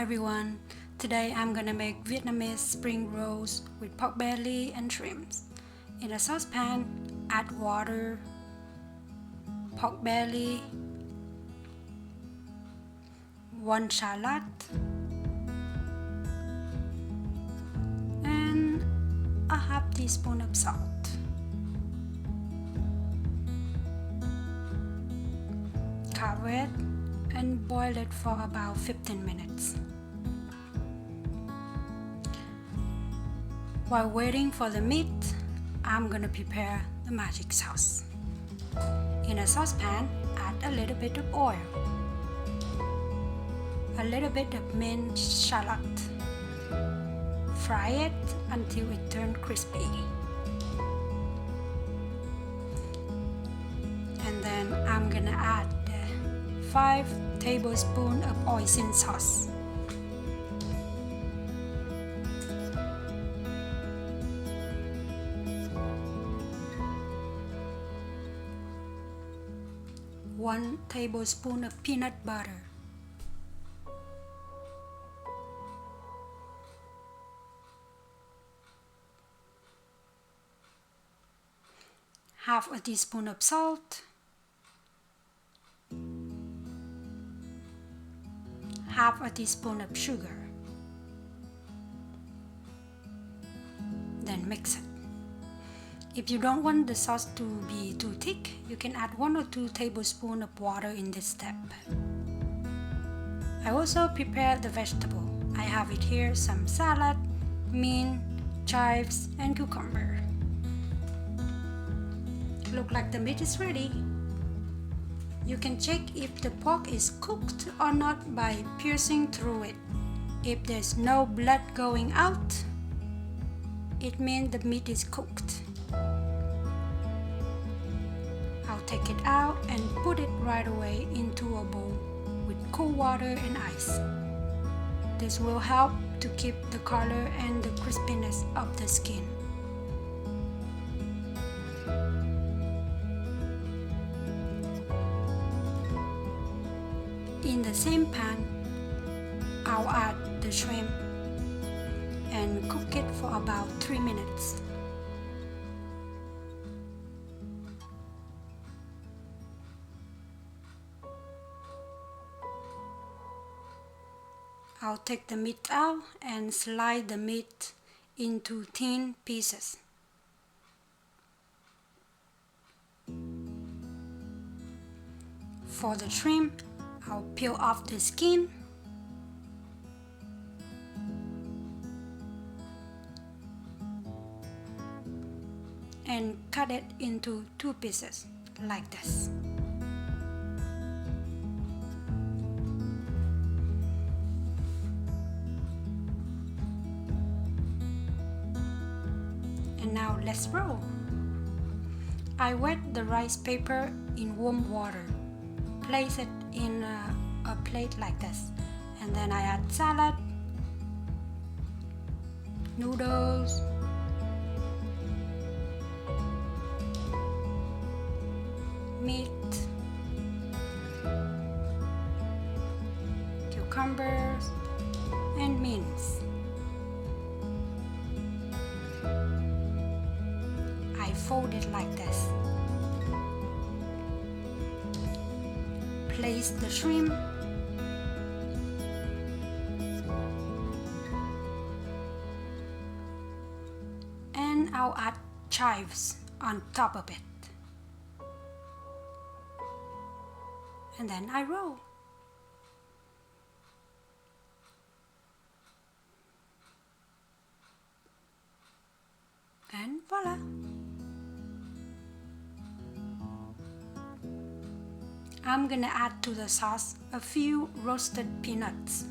everyone, today I'm gonna make Vietnamese spring rolls with pork belly and shrimps. In a saucepan, add water, pork belly, 1 shallot, and a half teaspoon of salt. Cover it and boil it for about 15 minutes. While waiting for the meat, I'm gonna prepare the magic sauce. In a saucepan, add a little bit of oil, a little bit of minced shallot. Fry it until it turns crispy. And then I'm gonna add 5 tablespoons of hoisin sauce. One tablespoon of peanut butter. Half a teaspoon of salt. Half a teaspoon of sugar. Then mix it. If you don't want the sauce to be too thick, you can add 1 or 2 tablespoons of water in this step. I also prepared the vegetable. I have it here, some salad, mint, chives, and cucumber. Look like the meat is ready. You can check if the pork is cooked or not by piercing through it. If there's no blood going out, it means the meat is cooked. I'll take it out and put it right away into a bowl with cool water and ice. This will help to keep the color and the crispiness of the skin. In the same pan, I'll add the shrimp and cook it for about 3 minutes. I'll take the meat out and slice the meat into thin pieces. For the shrimp, I'll peel off the skin and cut it into 2 pieces like this. And now let's roll. I wet the rice paper in warm water. Place it in a plate like this, and then I add salad, noodles, meat, cucumbers, and mince. I fold it like this. Place the shrimp and I'll add chives on top of it. And then I roll. And voila! I'm gonna add to the sauce a few roasted peanuts.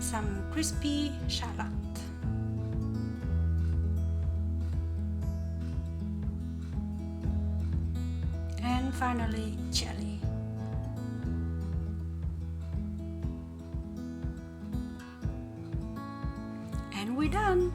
Some crispy shallot. And finally, chili. And we're done!